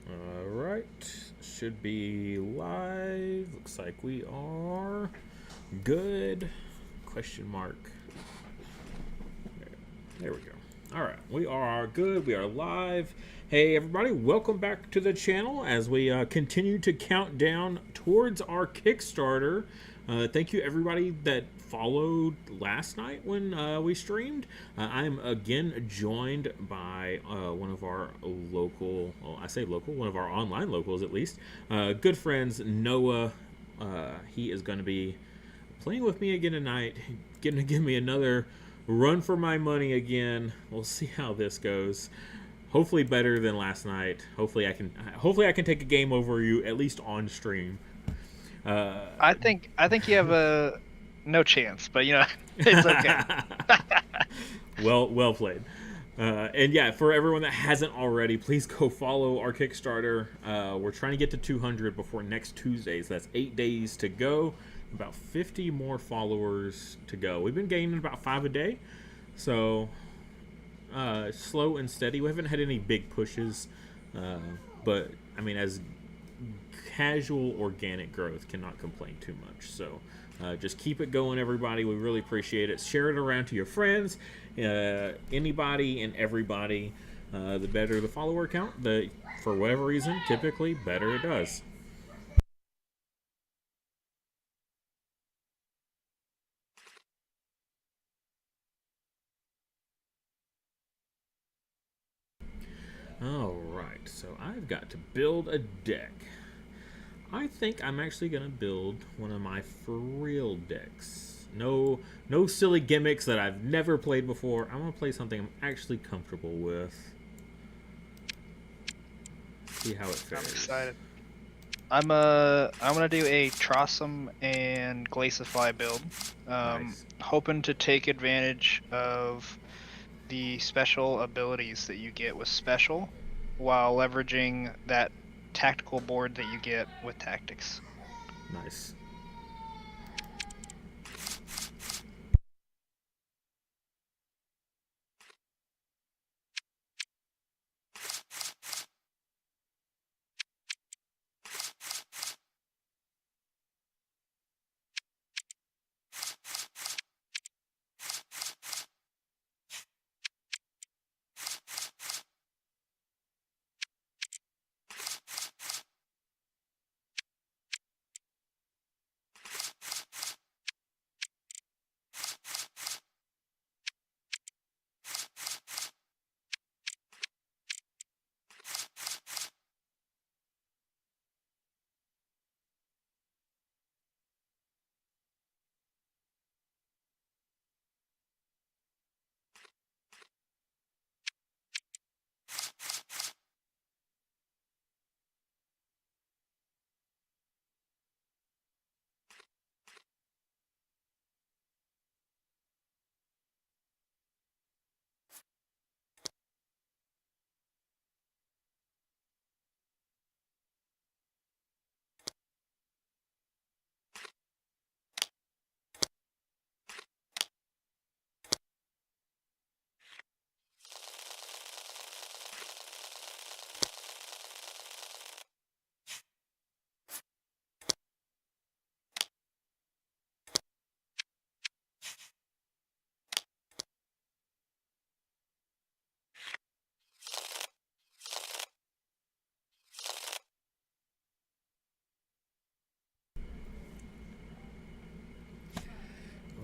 All right, should be live. Looks like we are good. Question mark. There we go. All right, we are good. We are live. Hey, everybody, welcome back to the channel as we continue to count down towards our Kickstarter. Thank you, everybody that followed last night when we streamed. I'm again joined by one of our local, well, I say local, one of our online locals at least, good friends, Noah. He is going to be playing with me again tonight, getting to give me another run for my money again. We'll see how this goes. Hopefully better than last night. Hopefully I can take a game over you at least on stream. I think you have a no chance, but it's okay. Well played. And yeah, for everyone that hasn't already, please go follow our Kickstarter. We're trying to get to 200 before next Tuesday, so that's 8 days to go. About 50 more followers to go. We've been gaining about 5 a day, so slow and steady. We haven't had any big pushes, but I mean, as casual organic growth, cannot complain too much. So just keep it going, everybody. We really appreciate it. Share it around to your friends, anybody and everybody. The better the follower count, the for whatever reason, typically better it does. All right, so I've got to build a deck. I think I'm actually gonna build one of my for real decks. No silly gimmicks that I've never played before. I'm gonna play something I'm actually comfortable with. See how it I'm fares. excited. I'm gonna do a Trossum and Glaciify build. Nice. Hoping to take advantage of the special abilities that you get with special, while leveraging that tactical board that you get with tactics. Nice.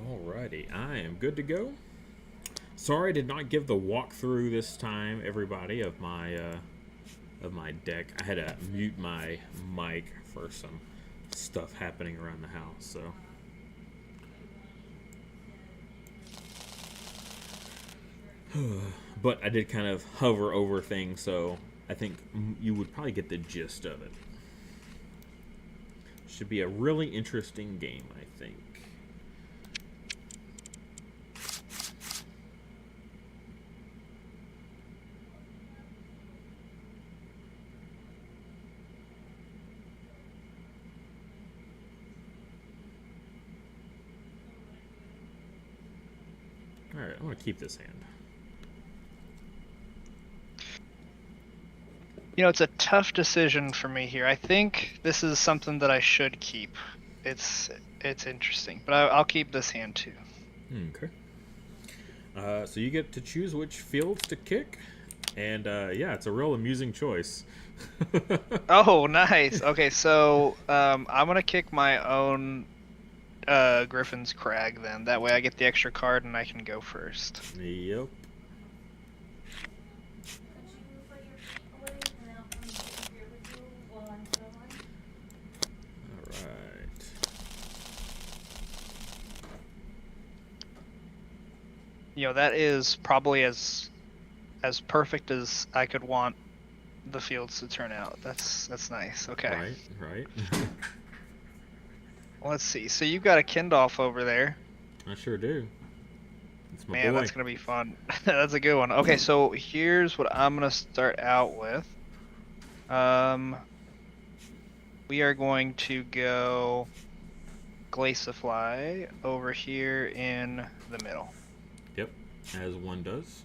Alrighty, I am good to go. Sorry I did not give the walkthrough this time, everybody, of my deck. I had to mute my mic for some stuff happening around the house, so. But I did kind of hover over things, so I think you would probably get the gist of it. Should be a really interesting game, I think. Alright, I'm going to keep this hand. It's a tough decision for me here. I think this is something that I should keep. It's interesting, but I'll keep this hand too. Okay. So you get to choose which fields to kick, and yeah, it's a real amusing choice. Oh, nice. Okay, so I'm gonna kick my own Griffin's Crag then. That way I get the extra card and I can go first. Yep. All right. That is probably as perfect as I could want the fields to turn out. That's nice. Okay. Right. Let's see. So you've got a Kindolf over there. I sure do. It's my Man, boy. that's gonna be fun. That's a good one. Okay, so here's what I'm gonna start out with. We are going to go Glaciifly over here in the middle. Yep, as one does.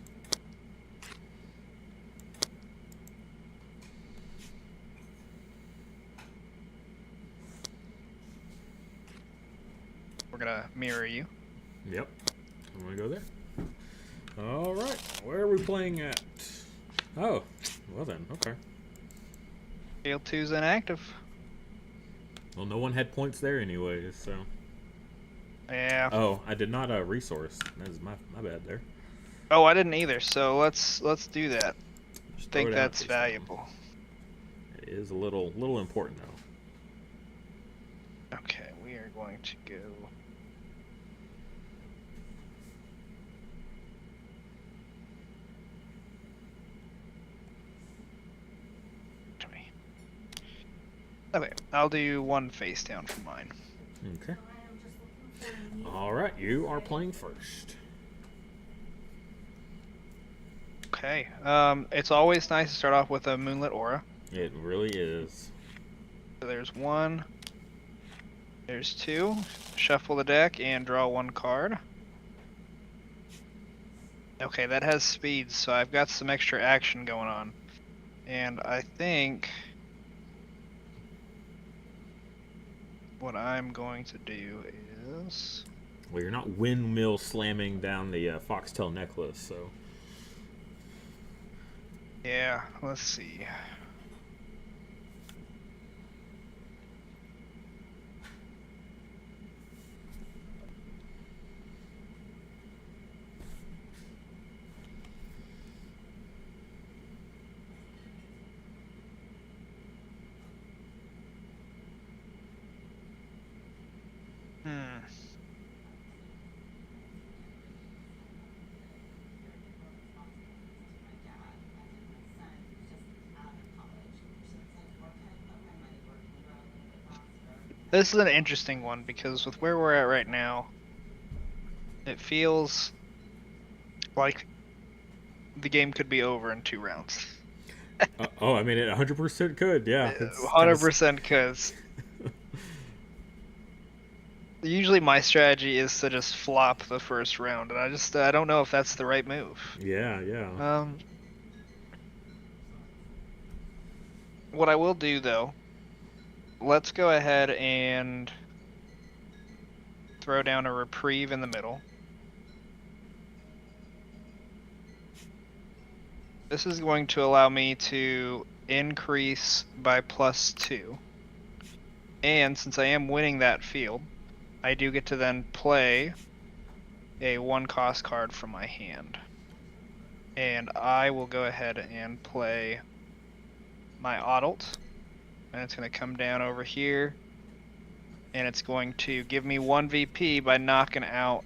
We're gonna mirror you. Yep. I'm gonna go there. All right. Where are we playing at? Oh, well then. Okay. Field 2's inactive. Well, no one had points there anyways, so. Yeah. Oh, I did not resource. That's my bad there. Oh, I didn't either. So let's do that. Just I throw think it out that's this valuable. time. It is a little important though. Okay, we are going to go. Okay, I'll do one face down for mine. Okay. All right, you are playing first. Okay. It's always nice to start off with a Moonlit Aura. It really is. So there's one. There's two. Shuffle the deck and draw one card. Okay, that has speed, so I've got some extra action going on. And I think what I'm going to do is... Well, you're not windmill slamming down the foxtail necklace, so. Yeah, let's see. This is an interesting one because with where we're at right now, it feels like the game could be over in 2 rounds. Oh, I mean, it 100% could, yeah. 100% cause usually my strategy is to just flop the first round, and I don't know if that's the right move. Yeah. What I will do though, let's go ahead and throw down a reprieve in the middle. This is going to allow me to increase by +2. And since I am winning that field, I do get to then play a 1-cost card from my hand. And I will go ahead and play my Adult. And it's going to come down over here. And it's going to give me 1 VP by knocking out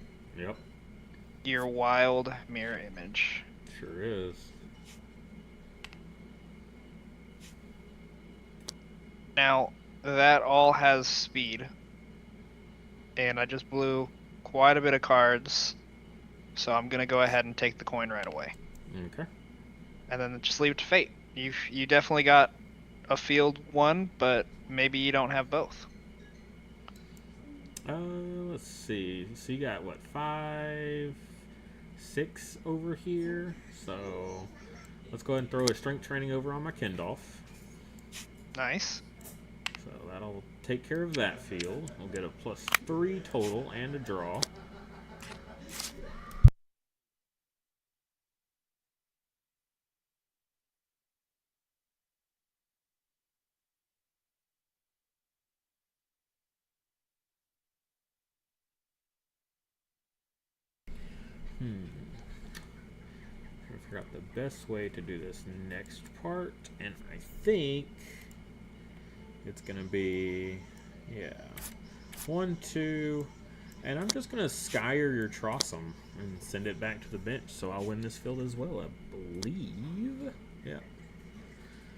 your wild mirror image. Sure is. Now, that all has speed. And I just blew quite a bit of cards. So I'm going to go ahead and take the coin right away. Okay. And then just leave it to fate. You definitely got a field 1, but maybe you don't have both. Let's see. So you got, what, 5, 6 over here? So let's go ahead and throw a strength training over on my Kindolf. Nice. So that'll take care of that field. We'll get a +3 total and a draw. Trying to figure out the best way to do this next part, and I think it's gonna be, yeah, 1, 2, and I'm just gonna Skyer your Trossum and send it back to the bench, so I'll win this field as well, I believe. Yeah.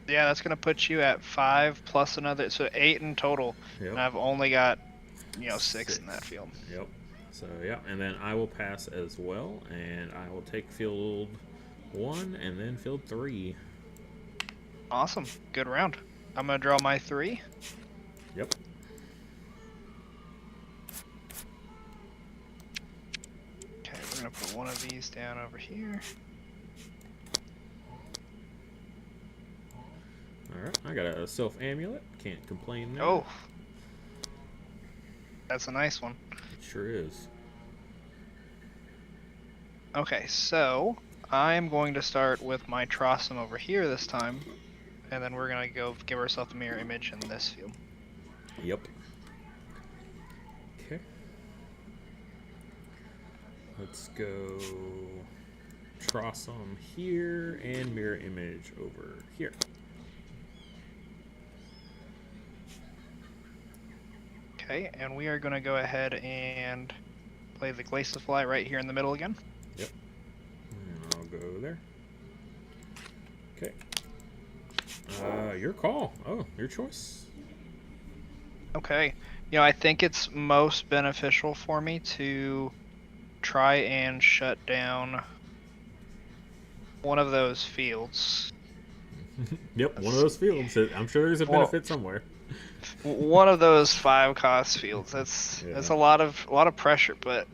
Yeah, that's gonna put you at 5 plus another, so 8 in total. Yep. And I've only got, 6 in that field. Yep. So yeah, and then I will pass as well, and I will take field 1 and then field 3. Awesome. Good round. I'm gonna draw my 3. Yep. Okay, we're gonna put one of these down over here. Alright, I got a Self Amulet. Can't complain there. Oh, that's a nice one. It sure is. Okay, so I'm going to start with my Trossum over here this time, and then we're gonna go give ourselves a mirror image in this field. Yep. Okay. Let's go Trossum here and mirror image over here. Okay, and we are gonna go ahead and play the Glaciofly right here in the middle again. Yep. And I'll go there. Okay. Your call. Oh, your choice. Okay. I think it's most beneficial for me to try and shut down one of those fields. Yep, one of those fields. I'm sure there's a benefit somewhere. One of those 5-cost fields. That's a lot of pressure, but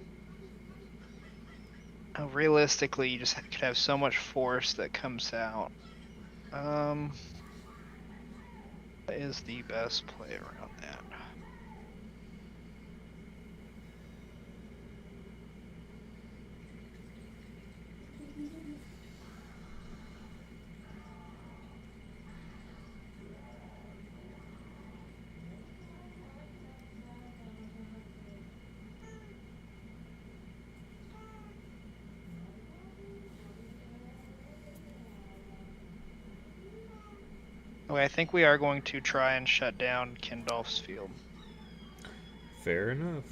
realistically, you just could have so much force that comes out. What is the best play around that? Okay, I think we are going to try and shut down Kindolf's field. Fair enough.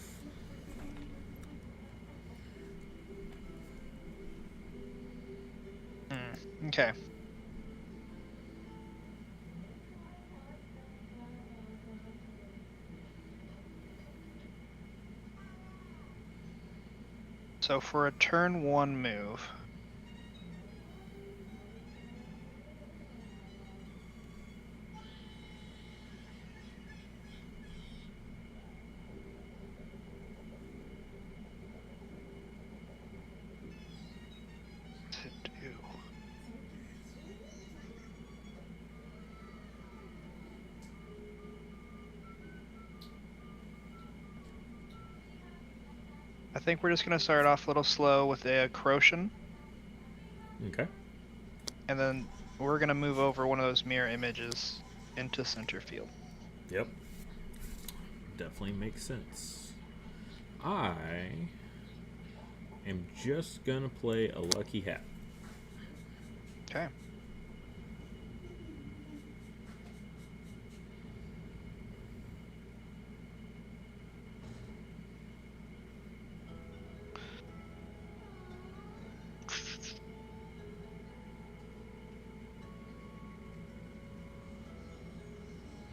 Okay. So for a turn 1 move, to do. I think we're just going to start off a little slow with a Croatian. Okay. And then we're going to move over one of those mirror images into center field. Yep. Definitely makes sense. I am just gonna play a lucky hat. Okay.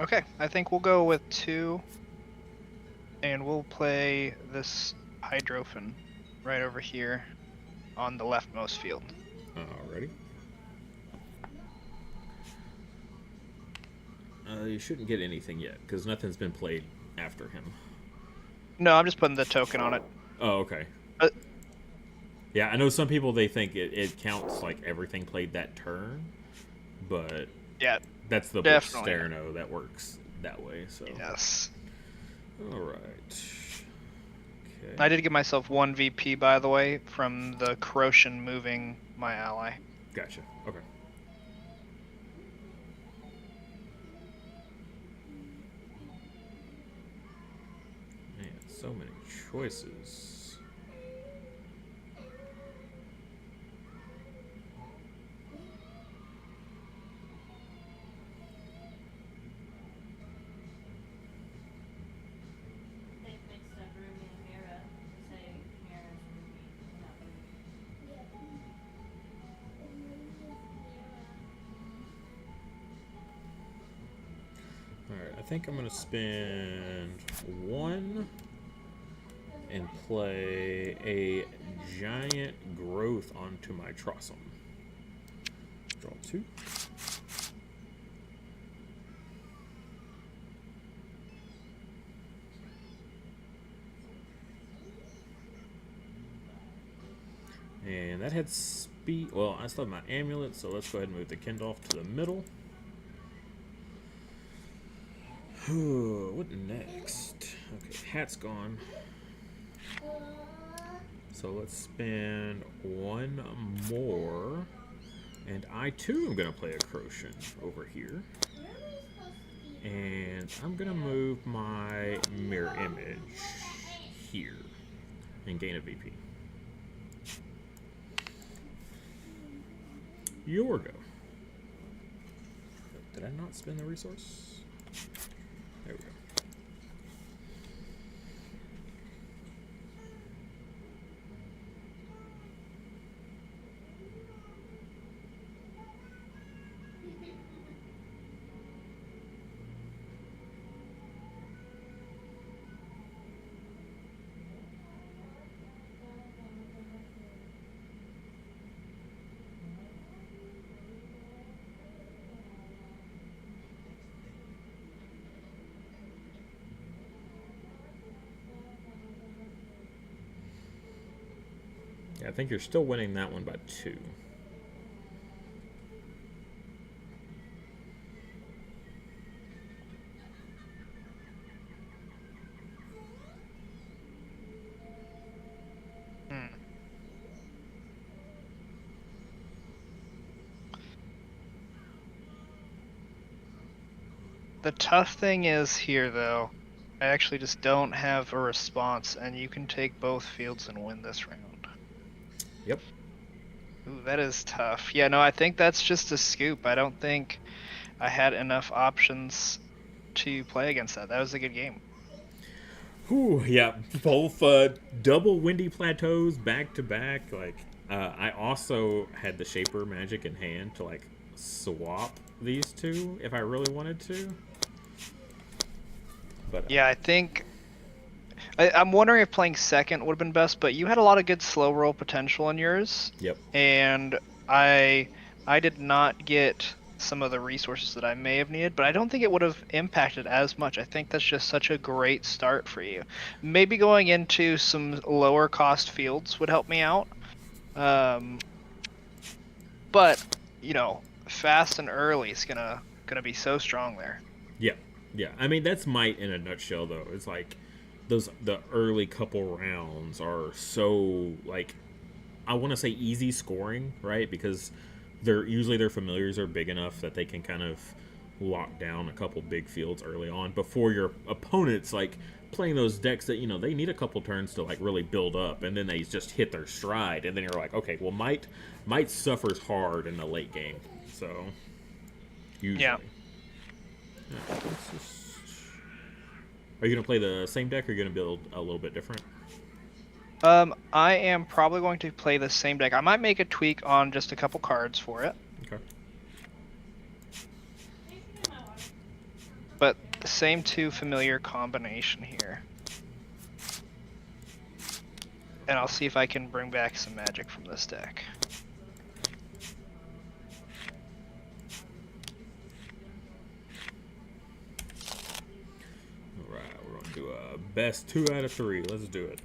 Okay, I think we'll go with 2, and we'll play this Hydrophon right over here on the leftmost field. Alrighty. You shouldn't get anything yet, because nothing's been played after him. No, I'm just putting the token on it. Oh, okay. Yeah, I know some people, they think it counts like everything played that turn, but Yeah, that's the definitely. Bosterno that works that way. So, Yes. all right. Okay. I did give myself 1 VP, by the way, from the Corrosion moving my ally. Gotcha. Okay. Man, so many choices. Alright, I think I'm going to spend 1 and play a giant growth onto my Trossum. Draw 2. And that had speed. Well, I still have my amulet, so let's go ahead and move the Kindolf to the middle. What next? Okay, hat's gone. So let's spend 1 more. And I too am going to play a Crochet over here. And I'm going to move my mirror image here and gain a VP. Your go. Did I not spend the resource? There we go. Yeah, I think you're still winning that one by 2. The tough thing is here, though, I actually just don't have a response, and you can take both fields and win this round. Yep. Ooh, that is tough. Yeah, no, I think that's just a scoop. I don't think I had enough options to play against that. That was a good game. Whew, yeah, both double windy plateaus back to back. Like, I also had the Shaper magic in hand to like swap these two if I really wanted to. But Yeah, I think I'm wondering if playing second would have been best, but you had a lot of good slow roll potential in yours. yep. And I did not get some of the resources that I may have needed, but I don't think it would have impacted as much. I think that's just such a great start for you. Maybe going into some lower cost fields would help me out. But you know, fast and early is gonna be so strong there. Yeah, yeah. I mean, that's might in a nutshell, though. It's like the early couple rounds are so like, I want to say easy scoring, right? Because they're usually their familiars are big enough that they can kind of lock down a couple big fields early on before your opponents like playing those decks that they need a couple turns to like really build up, and then they just hit their stride, and then you're like, okay, well, might suffers hard in the late game, so usually. Yeah. Are you gonna play the same deck, or are you gonna build a little bit different? I am probably going to play the same deck. I might make a tweak on just a couple cards for it. Okay. But the same 2 familiar combination here. And I'll see if I can bring back some magic from this deck. Alright, we're gonna do a best 2 out of 3. Let's do it.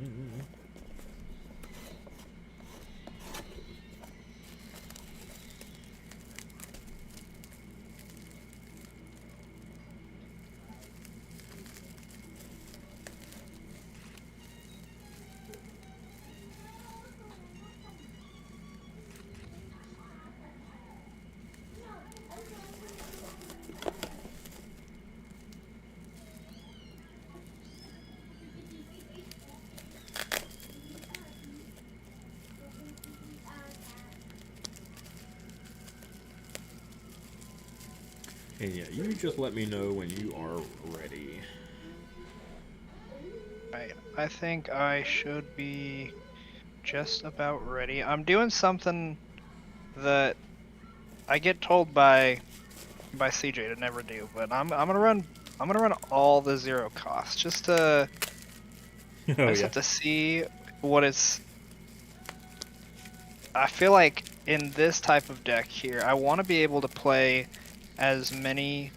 Mm-mm. And yeah, you just let me know when you are ready. Right. I think I should be just about ready. I'm doing something that I get told by CJ to never do, but I'm gonna run all the zero costs just to I Oh just yeah. have to see what it's. I feel like in this type of deck here, I want to be able to play as many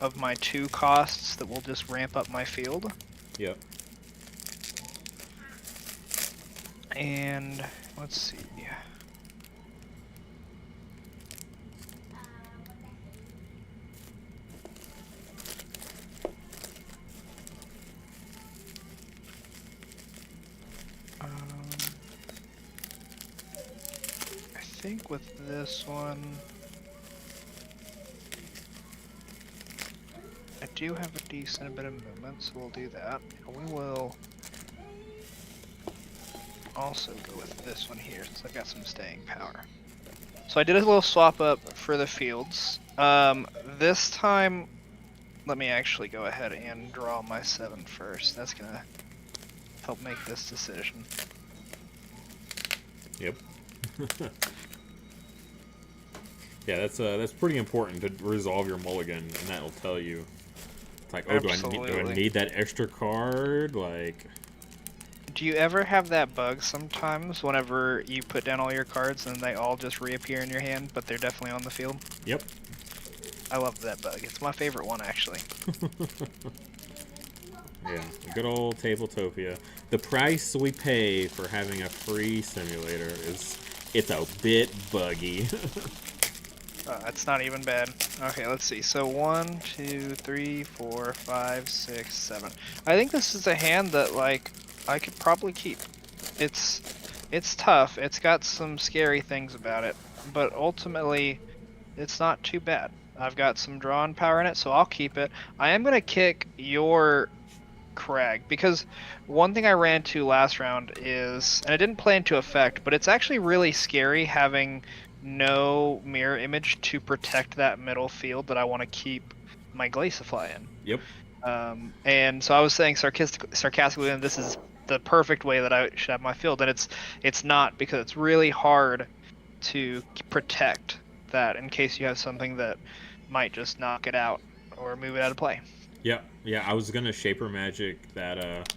of my 2 costs that will just ramp up my field. Yep. And let's see. Um, I think with this one, I do have a decent bit of movement, so we'll do that. And we will also go with this one here, since I've got some staying power. So I did a little swap up for the fields. This time, let me actually go ahead and draw my 7 first. That's gonna help make this decision. Yep. Yeah, that's pretty important to resolve your mulligan, and that'll tell you. It's like, oh, do I Absolutely. need that extra card? Like, Do you ever have that bug sometimes whenever you put down all your cards and they all just reappear in your hand, but they're definitely on the field? yep. I love that bug. It's my favorite one, actually. Yeah, good old Tabletopia. The price we pay for having a free simulator is it's a bit buggy. It's not even bad. Okay, let's see. So 1, 2, 3, 4, 5, 6, 7. I think this is a hand that, like, I could probably keep. It's it's tough. It's got some scary things about it, but ultimately, it's not too bad. I've got some drawn power in it, so I'll keep it. I am gonna kick your Crag because one thing I ran into last round is, and it didn't play into effect, but it's actually really scary having no mirror image to protect that middle field that I want to keep my Glaciify in. Yep. And so I was saying sarcastically, and this is the perfect way that I should have my field, and it's not, because it's really hard to protect that in case you have something that might just knock it out or move it out of play. Yep. Yeah, I was gonna Shaper Magic that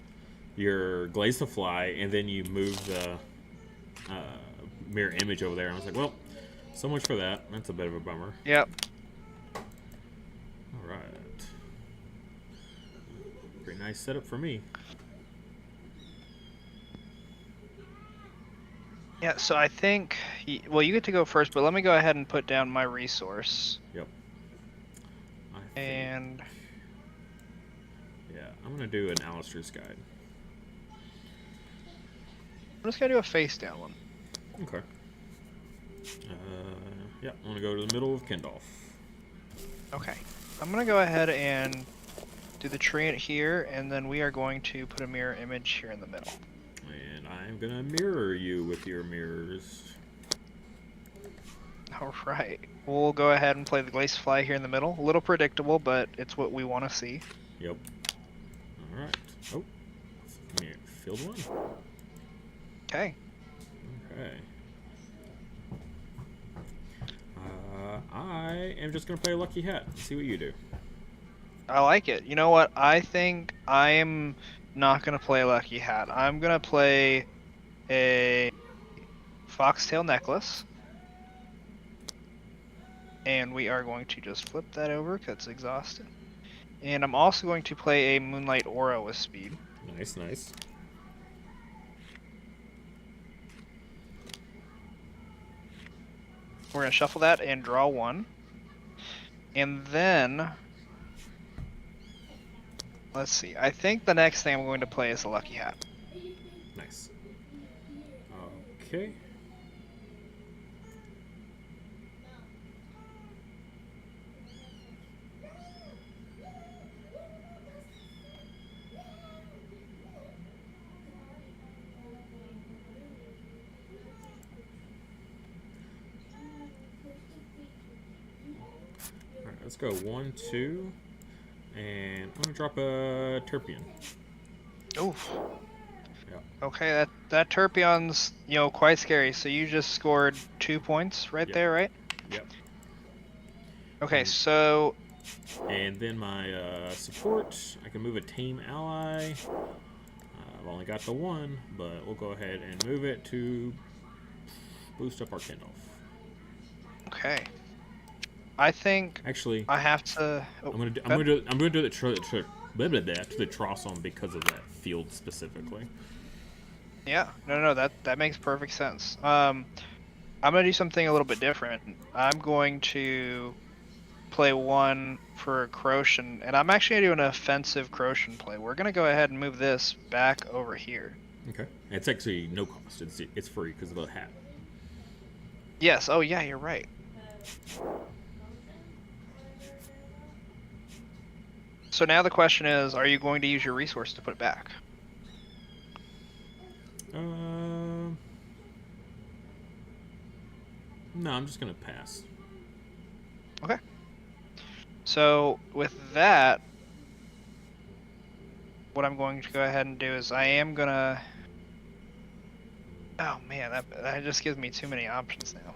your Glaciifly, and then you move the uh, mirror image over there. And I was like, well, so much for that. That's a bit of a bummer. Yep. All right. Pretty nice setup for me. Yeah, so I think, well, you get to go first, but let me go ahead and put down my resource. Yep. I think, And yeah, I'm gonna do an Alistair's Guide. I'm just gonna do a face down one. Okay. Yeah, I'm gonna go to the middle of Kendall. Okay. I'm gonna go ahead and do the tree here, and then we are going to put a mirror image here in the middle. And I'm gonna mirror you with your mirrors. All right. We'll go ahead and play the Glaciifly here in the middle. A little predictable, but it's what we want to see. Yep. All right. Oh, mirror field one. Okay. Okay. I am just gonna play Lucky Hat and see what you do. I like it. You know what? I think I'm not gonna play Lucky Hat. I'm gonna play a Foxtail Necklace. And we are going to just flip that over because it's exhausted. And I'm also going to play a Moonlight Aura with speed. Nice, nice. We're going to shuffle that and draw one. And then, let's see. I think the next thing I'm going to play is a Lucky Hat. Nice. Okay. Alright, let's go 1, 2. And I'm going to drop a Terpion. Oof. Yeah. Okay, that Terpion's, quite scary. So you just scored 2 points right Yep. there, right? Yep. Okay, so... And then my support, I can move a Tame Ally. I've only got the one, but we'll go ahead and move it to boost up our Kindle. Okay. I think Actually, I have to... I'm gonna do it to the Trossom because of that field specifically. Yeah, no, that makes perfect sense. I'm gonna do something a little bit different. I'm going to play one for Croshan, and I'm actually gonna do an offensive Croshan play. We're gonna go ahead and move this back over here. Okay, it's actually no cost. It's free because of the hat. Yes. Oh yeah, you're right. So now the question is, are you going to use your resource to put it back? No, I'm just gonna pass. Okay. So with that, what I'm going to go ahead and do is I am gonna... Oh man, that just gives me too many options now.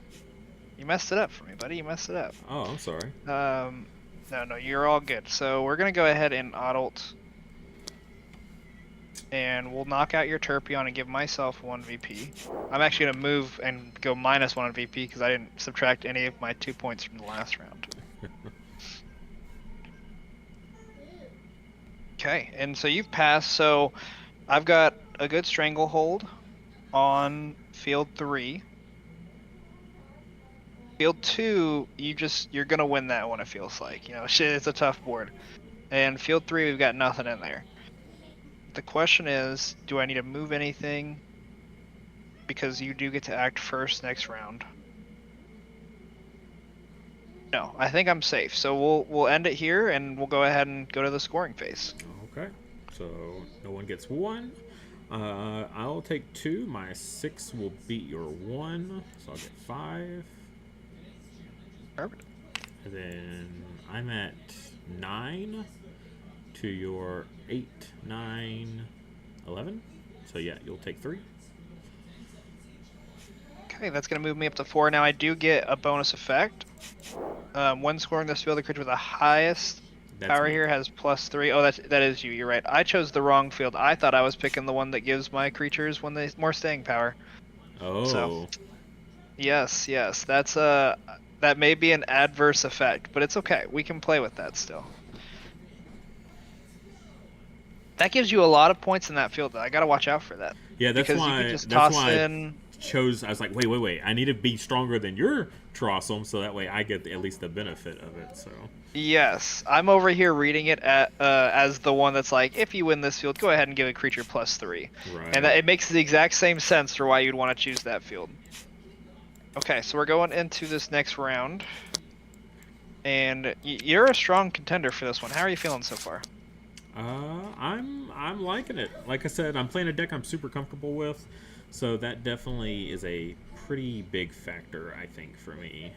You messed it up for me, buddy. You messed it up. Oh, I'm sorry. No, you're all good. So we're gonna go ahead and adult, and we'll knock out your Terpion and give myself 1 VP. I'm actually gonna move and go -1 VP because I didn't subtract any of my 2 points from the last round. Okay, and so you've passed. So I've got a good stranglehold on field 3. Field 2, you're gonna win that one. It feels like, shit, it's a tough board. And field 3, we've got nothing in there. The question is, do I need to move anything? Because you do get to act first next round. No, I think I'm safe. So we'll end it here, and we'll go ahead and go to the scoring phase. Okay, so no one gets 1. I'll take 2. My 6 will beat your 1, so I'll get 5. Perfect. And then I'm at 9 to your 8, 9, 11. So yeah, you'll take 3. Okay, that's going to move me up to 4. Now I do get a bonus effect. When scoring this field, the creature with the highest power here has +3. Oh, that is you. You're right. I chose the wrong field. I thought I was picking the one that gives my creatures more staying power. Oh. So, yes. That's that may be an adverse effect, but it's okay. We can play with that still. That gives you a lot of points in that field, though. I gotta watch out for that. Yeah, that's because why. You can just that's toss why in. I chose. I was like, wait. I need to be stronger than your Trossom, so that way I get at least the benefit of it. So. Yes, I'm over here reading it as the one that's like, if you win this field, go ahead and give a creature +3. Right. And it makes the exact same sense for why you'd want to choose that field. Okay, so we're going into this next round. And you're a strong contender for this one. How are you feeling so far? I'm liking it. Like I said, I'm playing a deck I'm super comfortable with, so that definitely is a pretty big factor, I think, for me.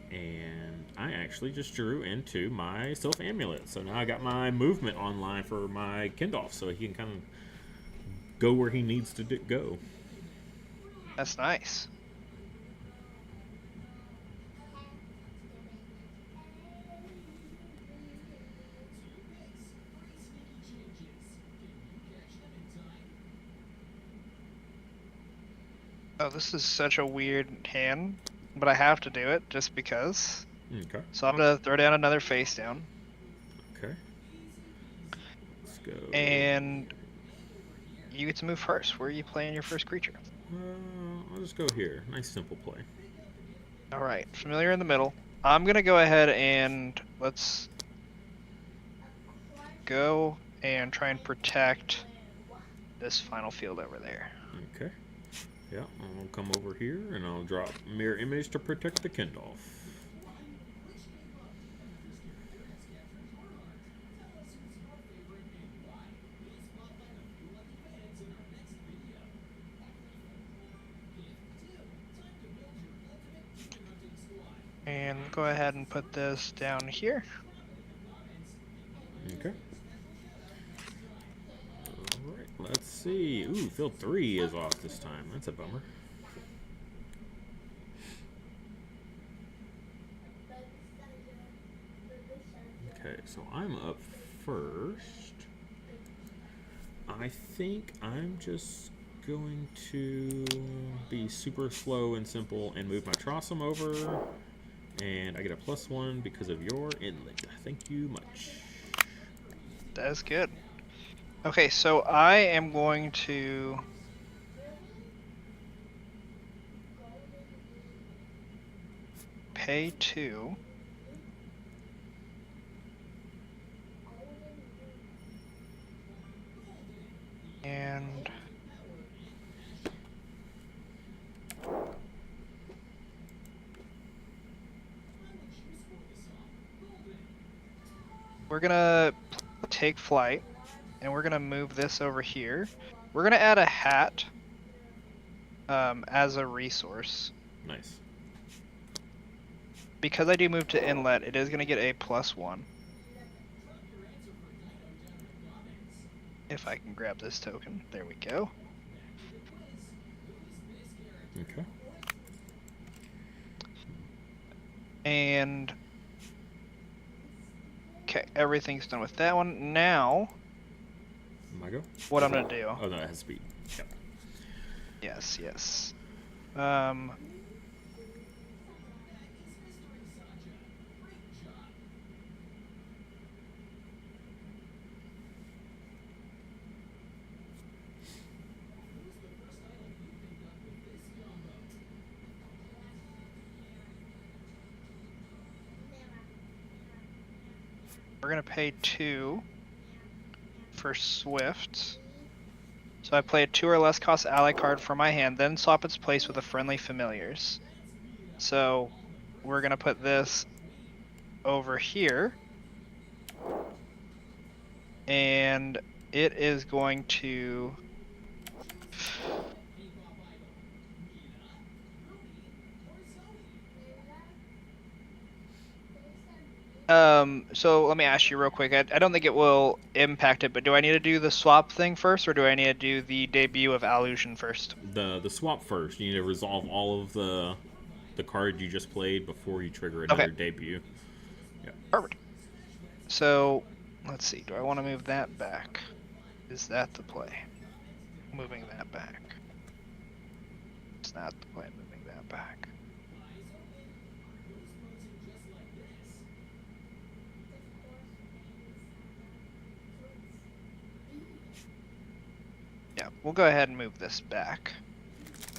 And I actually just drew into my Sylph Amulet, so now I got my movement online for my Kindolf, so he can kind of go where he needs to go. That's nice. Oh, this is such a weird hand, but I have to do it just because. Okay. So I'm gonna throw down another face down. Okay. Let's go. And you get to move first. Where are you playing your first creature? I'll just go here. Nice simple play. All right, familiar in the middle. I'm gonna go ahead and let's go and try and protect this final field over there. Okay. Yeah, I'll come over here and I'll drop mirror image to protect the Kindolf. And go ahead and put this down here. Okay. Alright, let's see. Ooh, field 3 is off this time. That's a bummer. Okay, so I'm up first. I think I'm just going to be super slow and simple and move my Trossum over. And I get a +1 because of your inlet. Thank you much. That's good. Okay, so I am going to pay 2. And we're gonna take flight, and we're gonna move this over here. We're gonna add a hat as a resource. Nice. Because I do move to inlet, it is gonna get a +1. If I can grab this token, there we go. Okay. And okay, everything's done with that one. Now, My go? what I'm gonna do? Oh no, it has speed. Yep. Yes, yes. We're gonna pay 2 for Swift. So I play a 2 or less cost ally card from my hand, then swap its place with a friendly familiars. So we're gonna put this over here. And it is going to so let me ask you real quick. I don't think it will impact it, but do I need to do the swap thing first, or do I need to do the debut of Allusion first? The swap first. You need to resolve all of the cards you just played before you trigger Okay, another debut. Yep. perfect. So let's see. Do I want to move that back? Is that the play? Moving that back. It's not the play. Moving that back. Yeah, we'll go ahead and move this back.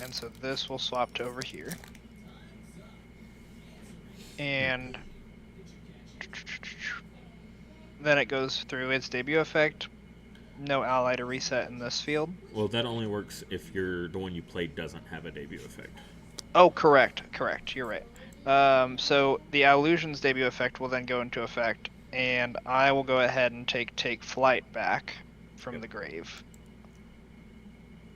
And so this will swap to over here. And then it goes through its debut effect. No ally to reset in this field. Well, that only works if the one you played doesn't have a debut effect. Oh, correct. You're right. So the Allusion's debut effect will then go into effect, and I will go ahead and take flight back from the grave.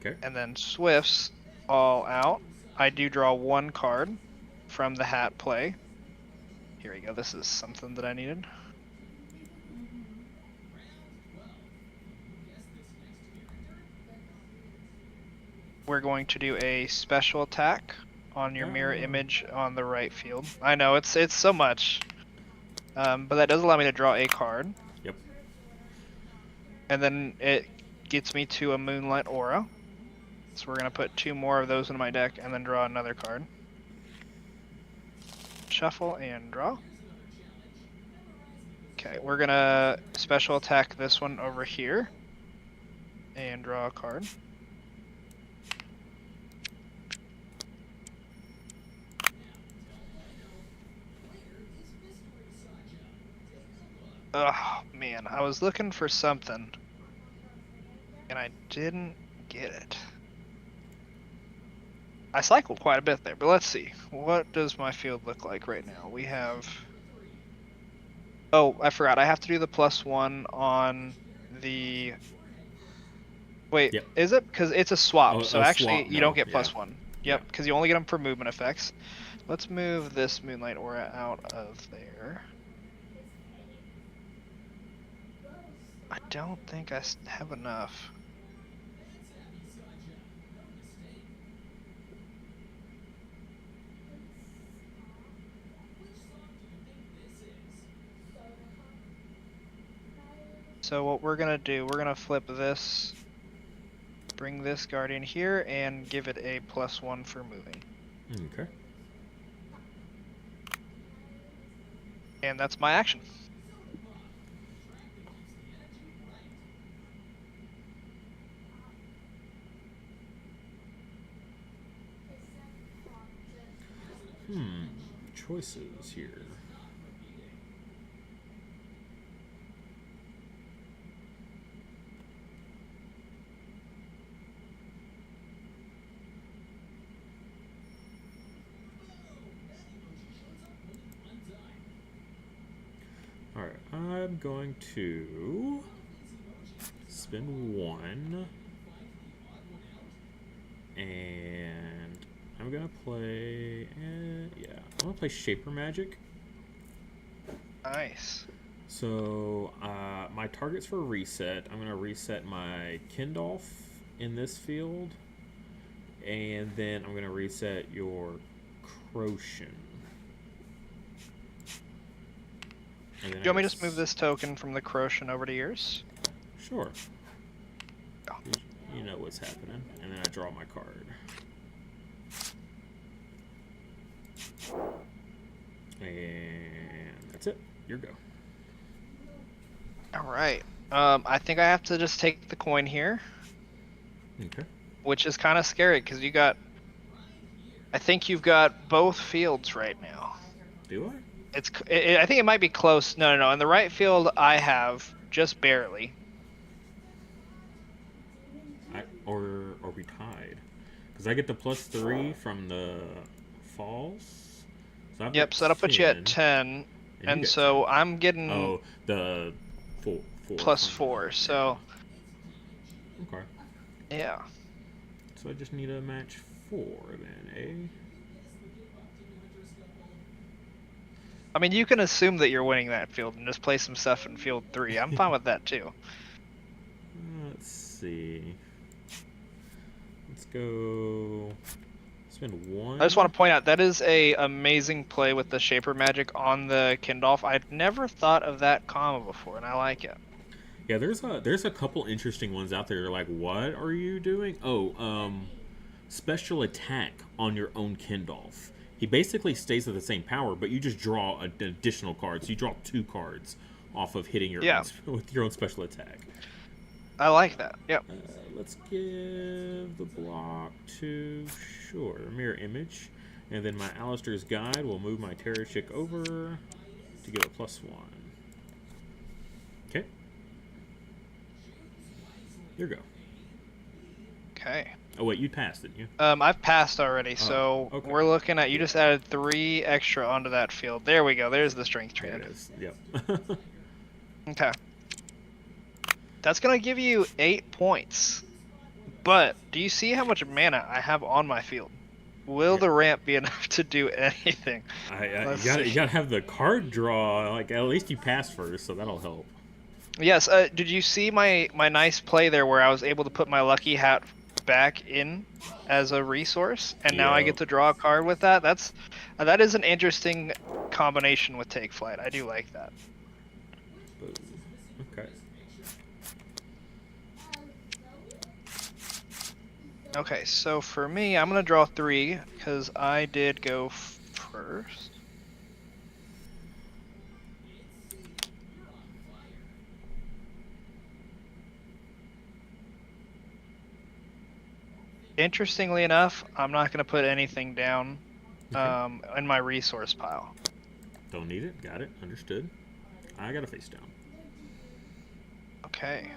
Okay. And then Swift's all out. I do draw 1 card from the hat play. Here we go. This is something that I needed. We're going to do a special attack on your mirror image on the right field. I know it's so much, but that does allow me to draw a card. Yep. And then it gets me to a Moonlight Aura. So we're gonna put 2 more of those in my deck and then draw another card. Shuffle and draw. Okay, we're gonna special attack this one over here and draw a card. Oh, man. I was looking for something, and I didn't get it. I cycled quite a bit there, but let's see. What does my field look like right now? We have... Oh, I forgot. I have to do the +1 on the... Wait, Yep. is it? Because it's a swap, so A actually swap. you don't No. get Yeah. +1. Yeah. Yep, because you only get them for movement effects. Let's move this Moonlight Aura out of there. I don't think I have enough. So what we're gonna do, we're gonna flip this, bring this Guardian here, and give it a +1 for moving. Okay. And that's my action. Choices here. Alright, I'm going to spend 1. And I'm gonna play, yeah, I'm gonna play Shaper Magic. Nice. So my target's for reset. I'm gonna reset my Kindolf in this field, and then I'm gonna reset your Croshen. And then Do you want me to just move this token from the Croshen over to yours? Sure. Oh. You know what's happening. And then I draw my card. And that's it. Your go. Alright. I think I have to just take the coin here. Okay. Which is kind of scary, because you got... I think you've got both fields right now. Do I? I think it might be close. No. In the right field, I have just barely. Or are we tied? Because I get the +3 from the falls. So Yep, so that'll put you at 10. And so 10. I'm getting... Oh, the 4. +4, so... Okay. Yeah. So I just need a match 4 then, eh? I mean, you can assume that you're winning that field and just play some stuff in field 3. I'm fine with that too. Let's see. Let's go. Spend 1. I just want to point out that is a amazing play with the Shaper Magic on the Kindolf. I'd never thought of that combo before, and I like it. Yeah, there's a couple interesting ones out there. You're like, what are you doing? Oh, special attack on your own Kindolf. He basically stays at the same power, but you just draw an additional card. So you draw 2 cards off of hitting your own, with your own special attack. I like that. Yep. Let's give the block to Mirror Image, and then my Alistair's Guide will move my Terror Chick over to give it +1. Okay. Your go. Okay. Oh wait, you passed, didn't you? I've passed already, so okay. we're looking at... You just added 3 extra onto that field. There we go. There's the strength trade. There it is. Yep. Okay. That's going to give you 8 points. But do you see how much mana I have on my field? Will the ramp be enough to do anything? You gotta have the card draw. Like, at least you passed first, so that'll help. Yes. Did you see my nice play there where I was able to put my lucky hat back in as a resource, and now I get to draw a card with that? That is an interesting combination with Take Flight. I do like that. Okay. Okay, so for me, I'm gonna draw 3 because I did go first. Interestingly enough, I'm not going to put anything down in my resource pile. Don't need it. Got it. Understood. I got a face down. Okay.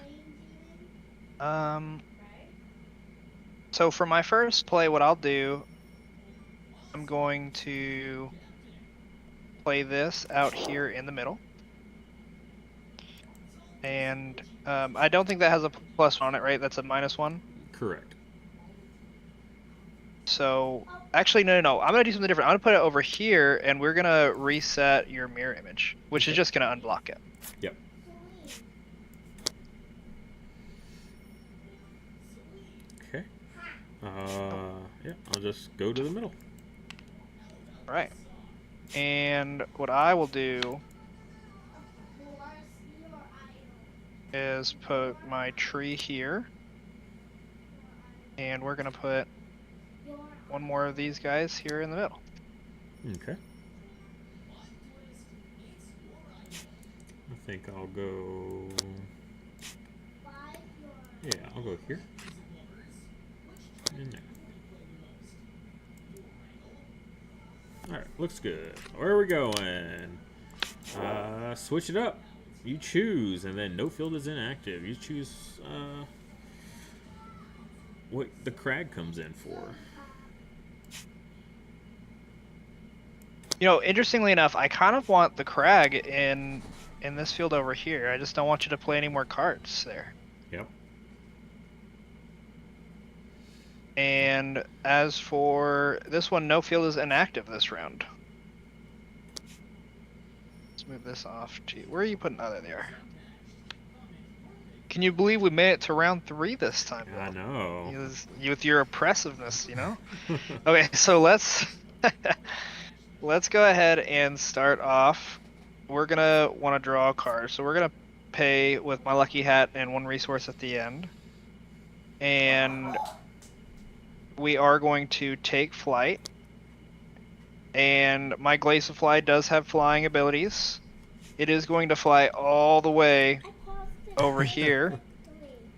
So for my first play, what I'll do, I'm going to play this out here in the middle. And I don't think that has a +1 on it, right? That's a -1. Correct. So actually, no. I'm gonna do something different. I'm gonna put it over here, and we're gonna reset your mirror image, which is just gonna unblock it. Yep. Okay. Yeah, I'll just go to the middle. All right. And what I will do is put my tree here, and we're gonna put one more of these guys here in the middle. Okay. I think I'll go. Yeah, I'll go here. And there. Alright, looks good. Where are we going? Switch it up. You choose, and then no field is inactive. You choose what the crag comes in for. You know, interestingly enough, I kind of want the crag in this field over here. I just don't want you to play any more cards there. Yep. And as for this one, no field is inactive this round. Let's move this off to... Where are you putting... Oh, there they are. Can you believe we made it to round 3 this time, Bill? I know. With your oppressiveness, you know? Okay, so let's... let's go ahead and start off. We're going to want to draw a card. So we're going to pay with my lucky hat and 1 resource at the end. And we are going to take flight. And my Glaciafly does have flying abilities. It is going to fly all the way over here,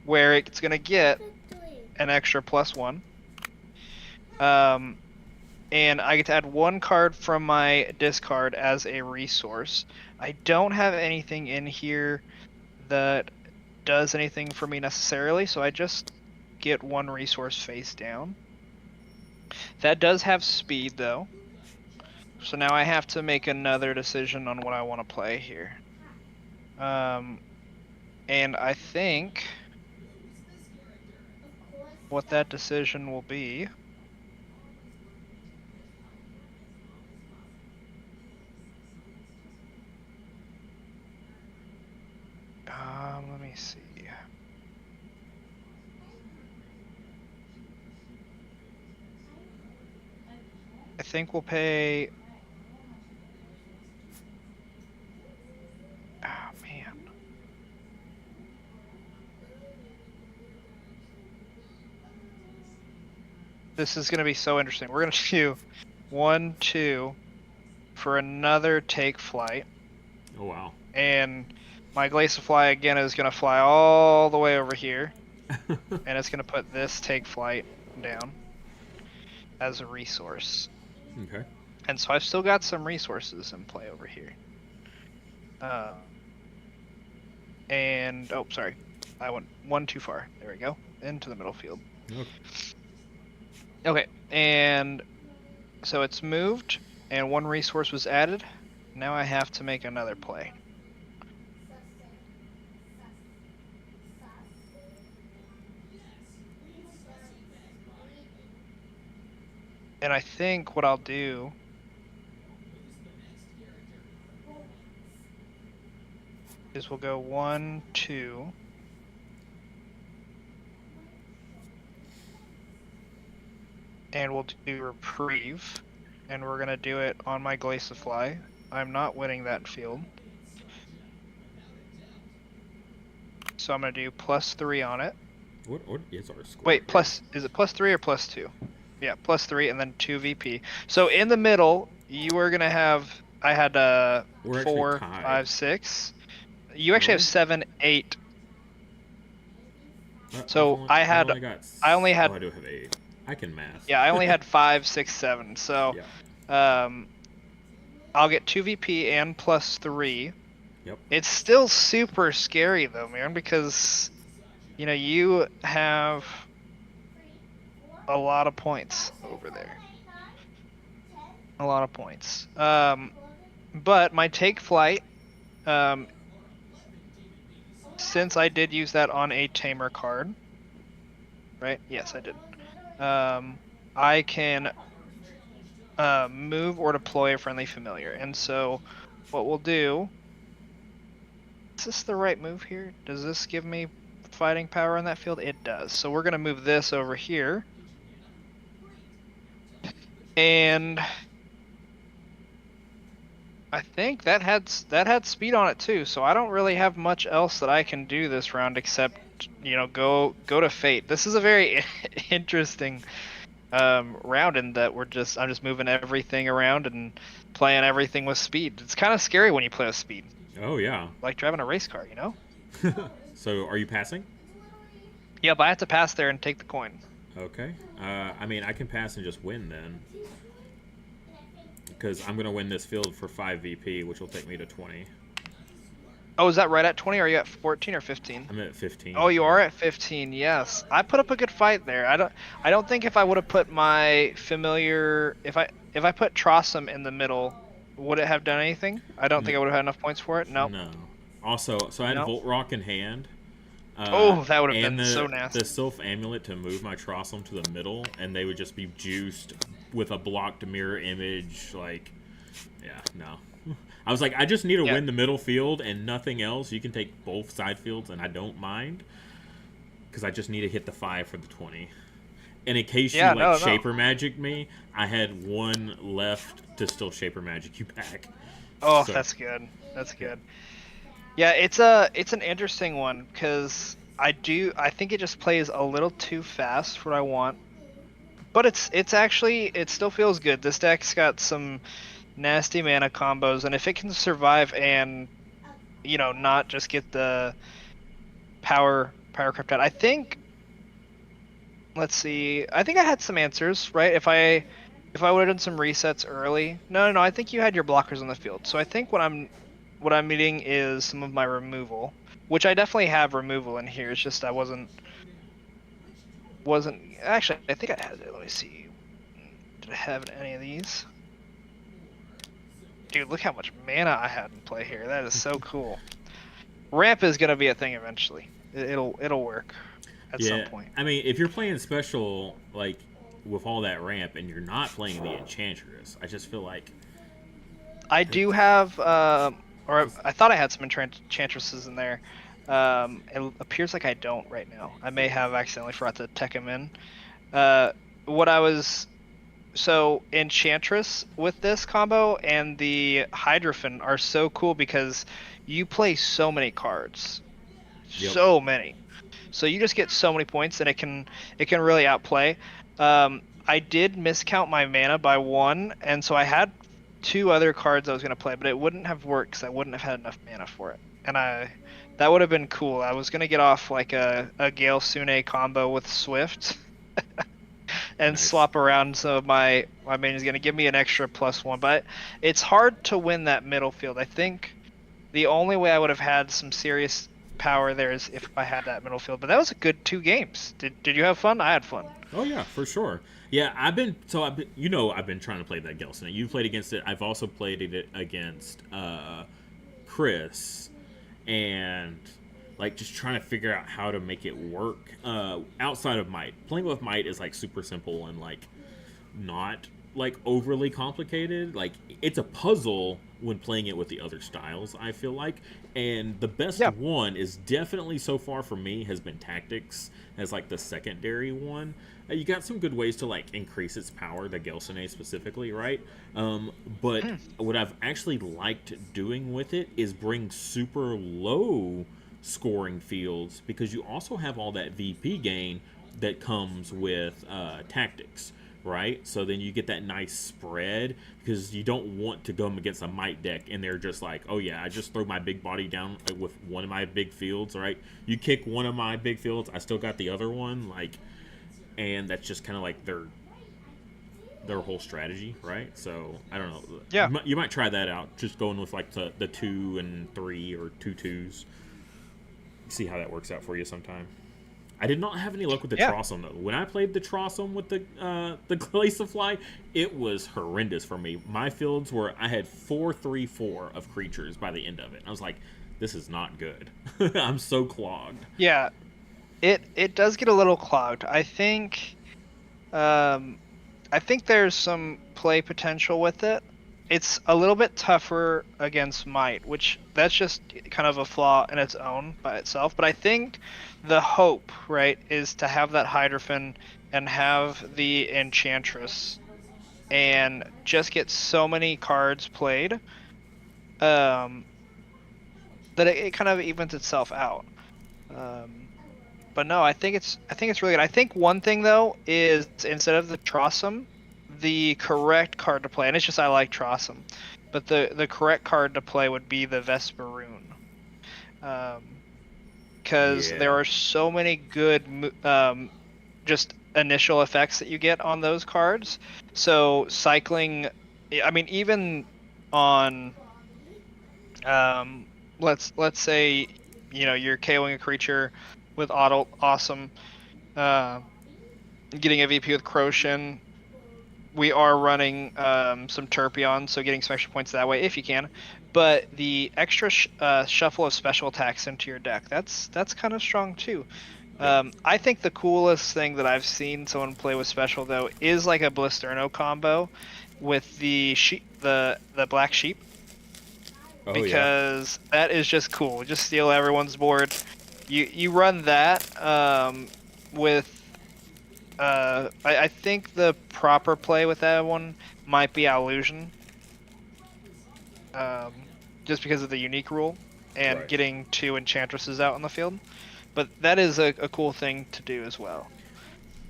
where it's going to get an extra +1. And I get to add 1 card from my discard as a resource. I don't have anything in here that does anything for me necessarily, so I just get 1 resource face down. That does have speed, though. So now I have to make another decision on what I want to play here. And I think what that decision will be... let me see. I think we'll pay... Oh, man. This is going to be so interesting. We're going to do 1, 2 for another take flight. Oh, wow. And my Glaciafly again is going to fly all the way over here. And it's going to put this take flight down as a resource. Okay. And so I've still got some resources in play over here. And, oh, sorry. I went 1 too far. There we go. Into the middle field. Okay. Okay, and so it's moved, and 1 resource was added. Now I have to make another play. And I think what I'll do is we'll go 1, 2. And we'll do Reprieve. And we're going to do it on my Glaciafly. I'm not winning that field. So I'm going to do +3 on it. What is our score? Wait, is it +3 or +2? Yeah, +3 and then 2 VP. So in the middle, you were gonna have... I had 4, 5, 6. You actually have 7, 8. So I only had. Oh, I do have 8. I can math. Yeah, I only had 5, 6, 7. So, Yeah. I'll get 2 VP and +3. Yep. It's still super scary though, man, because you have a lot of points over there. A lot of points. But my take flight, um, since I did use that on a tamer card, right? Yes, I did. Um, I can move or deploy a friendly familiar, and so what we'll do. Is this the right move here? Does this give me fighting power on that field? It does. So we're gonna move this over here, and I think that had speed on it too, so I don't really have much else that I can do this round except go to fate. This is a very interesting round in that I'm just moving everything around and playing everything with speed. It's kind of scary when you play with speed, Oh yeah. like driving a race car, you know? So are you passing? Yeah, but I have to pass there and take the coin. Okay. I mean, I can pass and just win then, because I'm gonna win this field for 5 VP, which will take me to 20. Oh, is that right at 20? Or are you at 14 or 15? I'm at 15. Oh, you are at 15. Yes. I put up a good fight there. I don't think if I would have put my familiar if I put Trossum in the middle, would it have done anything? I don't think I would have had enough points for it. Nope. No. Also, so I had Nope. Volt Rock in hand, Oh, that would have and been so the nasty. Sylph Amulet to move my Trossum to the middle, and they would just be juiced with a blocked mirror image. Like, yeah, no. I was like, I just need to Yeah. win the middle field and nothing else. You can take both side fields, and I don't mind, because I just need to hit the 5 for the 20. And in case you Yeah, like no, no. Shaper Magic me, I had one left to still Shaper Magic you back. Oh, So, that's good. That's yeah. good. Yeah, it's an interesting one because I think it just plays a little too fast for what I want. But it's actually it still feels good. This deck's got some nasty mana combos, and if it can survive and not just get the power crept out. I think, let's see. I think I had some answers, right? If I would have done some resets early. No, no, no. I think you had your blockers on the field. So I think what I'm needing is some of my removal, which I definitely have removal in here. It's just I wasn't actually. I think I had it. Let me see. Did I have any of these? Dude, look how much mana I had in play here. That is so cool. Ramp is gonna be a thing eventually. It'll work at some Yeah, point. I mean, if you're playing special, like, with all that ramp and you're not playing the Enchantress, I just feel like. I do have, or I thought I had some enchantresses in there. It appears like I don't right now. I may have accidentally forgot to tech them in. What I was so Enchantress with this combo and the Hydrophant are so cool because you play so many cards, Yep. so many. So you just get so many points, and it can really outplay. I did miscount my mana by one, and so I had two other cards I was gonna play, but it wouldn't have worked because I wouldn't have had enough mana for it. And that would have been cool. I was gonna get off like a Gale Sune combo with Swift and Nice. swap around, so my main is gonna give me an extra +1. But it's hard to win that middle field. I think the only way I would have had some serious power there is if I had that middle field. But that was a good 2 games. Did you have fun? I had fun. Oh yeah, for sure. Yeah, I've been trying to play that Gelson. You've played against it. I've also played it against Chris, and like just trying to figure out how to make it work outside of Might. Playing with Might is like super simple and like not like overly complicated. Like it's a puzzle when playing it with the other styles, I feel like. And the best Yeah. one is definitely so far for me has been Tactics as like the secondary one. You got some good ways to like increase its power, the Gelsene specifically, right? But what I've actually liked doing with it is bring super low scoring fields because you also have all that VP gain that comes with Tactics, right? So then you get that nice spread because you don't want to go against a Might deck and they're just like, oh yeah, I just throw my big body down with one of my big fields, right? You kick one of my big fields, I still got the other one, like, and that's just kind of like their whole strategy, right? So I don't know. Yeah. You might try that out. Just going with like the 2 and 3 or two twos. See how that works out for you sometime. I did not have any luck with the Yeah. Trossum though. When I played the Trossum with the Glaciafly, it was horrendous for me. My fields were I had 4-3-4 of creatures by the end of it. I was like, this is not good. I'm so clogged. Yeah. It does get a little clogged. Um I think there's some play potential with it. It's a little bit tougher against Might, which that's just kind of a flaw in its own by itself. But I think the hope, right, is to have that Hydrophant and have the Enchantress and just get so many cards played um, that it kind of evens itself out. Um, but no, I think it's really good. I think one thing though is instead of the Trossum, the correct card to play, and it's just I like Trossum, but the correct card to play would be the Vesperoon, because there Yeah. are so many good just initial effects that you get on those cards. So cycling, I mean, even on let's say you're KOing a creature with auto awesome, uh, getting a VP with Croshen. We are running some Turpion, so getting some extra points that way if you can. But the extra shuffle of special attacks into your deck, that's kind of strong too. Yep. I think the coolest thing that I've seen someone play with special though is like a Blisterno combo with the black sheep, Oh yeah. because that is just cool. Just steal everyone's board. You run that with I think the proper play with that one might be Illusion, just because of the unique rule and Right. getting 2 Enchantresses out on the field. But that is a cool thing to do as well.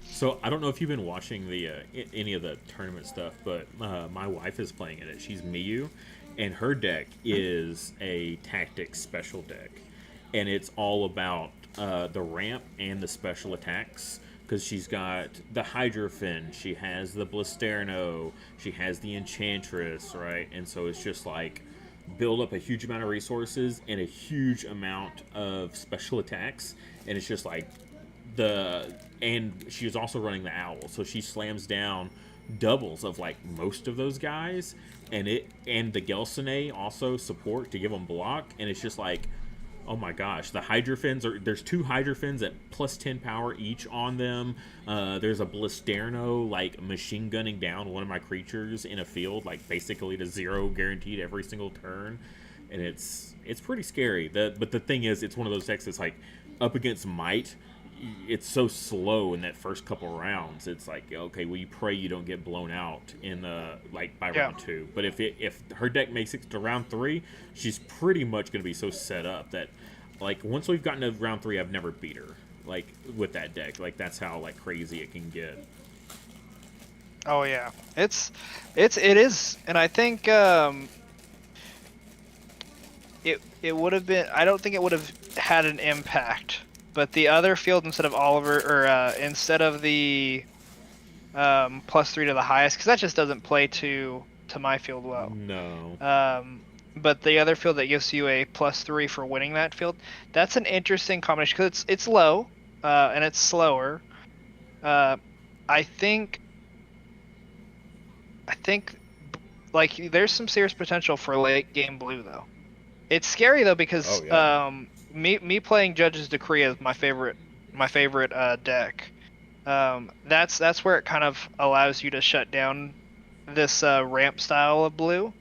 So I don't know if you've been watching the any of the tournament stuff, but my wife is playing in it. She's Miyu, and her deck is a tactics special deck, and it's all about the ramp and the special attacks. Because she's got the Hydrophant, she has the Blisterno, she has the Enchantress, right? And so it's just like build up a huge amount of resources and a huge amount of special attacks, and it's just like the and she's also running the owl, so she slams down doubles of like most of those guys, and the Gelsene also support to give them block, and it's just like, oh my gosh, the Hydrophants are there's 2 Hydrophants at plus 10 power each on them. There's a Blisterno like machine gunning down one of my creatures in a field, like basically to 0 guaranteed every single turn, and it's pretty scary. But the thing is, it's one of those decks that's like up against Might. It's so slow in that first couple rounds. It's like, okay, well, you pray you don't get blown out in the like by Yeah. round 2. But if her deck makes it to round 3, she's pretty much going to be so set up that like once we've gotten to round 3, I've never beat her like with that deck. Like that's how like crazy it can get. Oh yeah. It is, and I think it would have been. I don't think it would have had an impact. But the other field instead of Oliver, or instead of the +3 to the highest, because that just doesn't play to my field well. No. But the other field that gives you a +3 for winning that field, that's an interesting combination because it's low and it's slower. Uh, I think I think like there's some serious potential for late game blue though. It's scary though because Oh yeah. me playing Judge's Decree is my favorite deck. That's where it kind of allows you to shut down this ramp style of blue,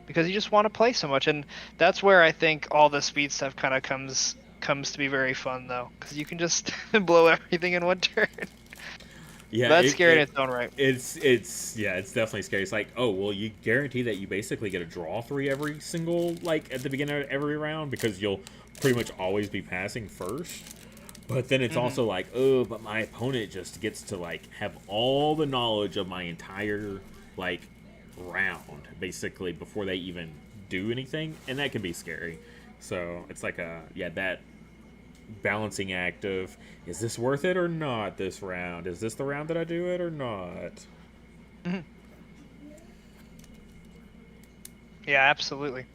because you just want to play so much, and that's where I think all the speed stuff kind of comes to be very fun though, because you can just blow everything in one turn. Yeah, That's scary in its own right. it's yeah, it's definitely scary. It's like, oh well, you guarantee that you basically get a draw 3 every single like at the beginning of every round because you'll pretty much always be passing first. But then it's Hmm. also like, oh, but my opponent just gets to like have all the knowledge of my entire like round basically before they even do anything, and that can be scary. So it's like a yeah that balancing act of is this worth it or not this round? Is this the round that I do it or not? Hmm. Yeah, absolutely.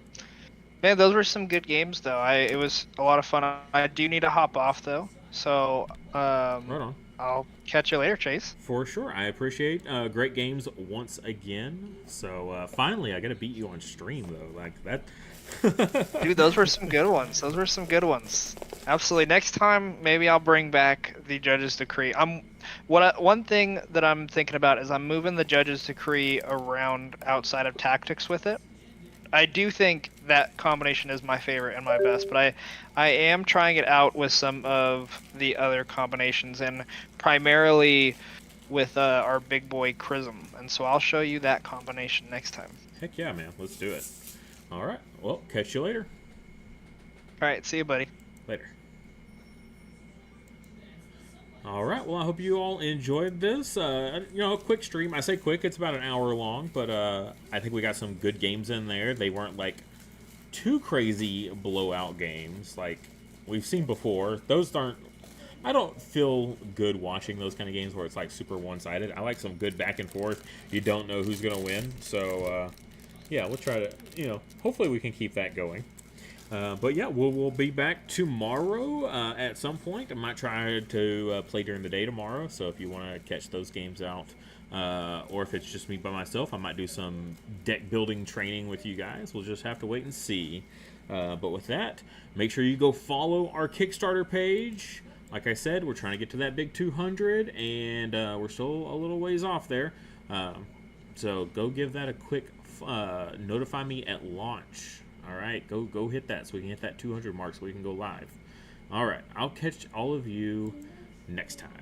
Man, those were some good games though. It was a lot of fun. I do need to hop off though, so Right on. I'll catch you later, Chase. For sure. I appreciate great games once again. So finally, I got to beat you on stream though. Like that. Dude, those were some good ones. Those were some good ones. Absolutely. Next time, maybe I'll bring back the judge's decree. One thing that I'm thinking about is I'm moving the judge's decree around outside of tactics with it. I do think that combination is my favorite and my best, but I am trying it out with some of the other combinations and primarily with our big boy Chrism. And so I'll show you that combination next time. Heck yeah, man. Let's do it. All right. Well, catch you later. All right, see you, buddy. Later. All right. Well, I hope you all enjoyed this. A quick stream. I say quick. It's about an hour long, but I think we got some good games in there. They weren't like too crazy blowout games like we've seen before. Those aren't. I don't feel good watching those kind of games where it's like super one-sided. I like some good back and forth. You don't know who's gonna win. So yeah, we'll try to. Hopefully we can keep that going. But yeah, we'll be back tomorrow at some point. I might try to play during the day tomorrow. So if you want to catch those games out, or if it's just me by myself, I might do some deck building training with you guys. We'll just have to wait and see. But with that, make sure you go follow our Kickstarter page. Like I said, we're trying to get to that big 200, and we're still a little ways off there. So go give that a quick notify me at launch. All right, go hit that so we can hit that 200 mark so we can go live. All right, I'll catch all of you next time.